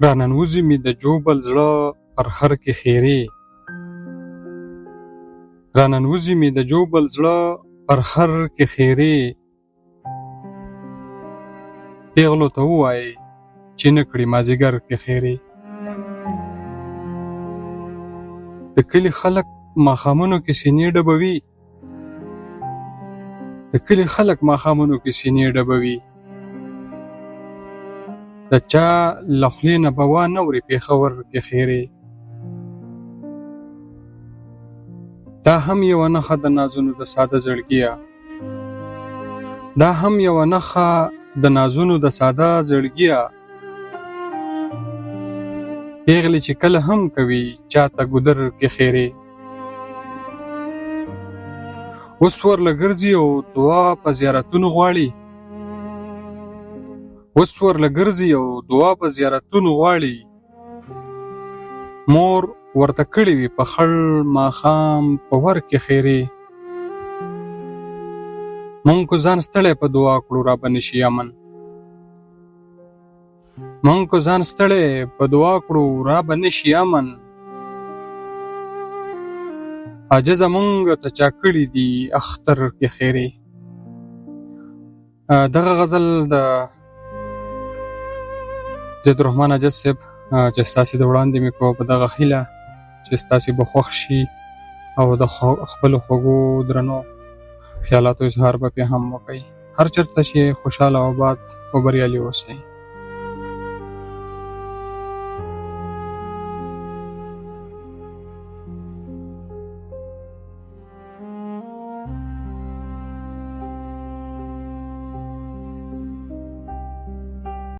راننوزي مې د جوبل زړه پر خر کې خیرې، راننوزي مې د جوبل زړه پر خر کې خیرې، پیغلو ته ووایې چې نه کړي مازدیګر کې خیرې. د کلي خلک ماښامونو کې سینې ډبوي، د کلي خلک ماښامونو کې سینې ډبوي، د چا له خولې نه به وانه وري پېښور کې خیرې. دا هم یوه نښه د نازونو د ساده زړګیه، دا هم یوه نښه د نازونو د ساده زړګیه، پیغلې چې کله هم کوي چاته ګودر کې خیرې. اوس ورله ګرځي او دعا په زیارتونو غواړي، اوس ورله ګرځي او دعا په زیارتونو غواړي، مور ورته کړې وي په خړ ماښام په ور کې خیرې. مونږ کو ځان ستړی په دعا کړو را به نشي امن، مونږ کو ځان ستړی په دعا کړو را به نشي امن، عاجزه مونږ ته چا کړي دي اختر کې خیرې. دغه غزل د ضیاء الرحمن عاجز صاحب چې ستاسې د وړاندې مې کوه په دغه هیله چې ستاسې به خوښ شي او د خپلو خوږو درنو خیالاتو اظهار به پې هم وکړئ. هر چېرته چې خوشحاله او آباد او بریالي اوسئ.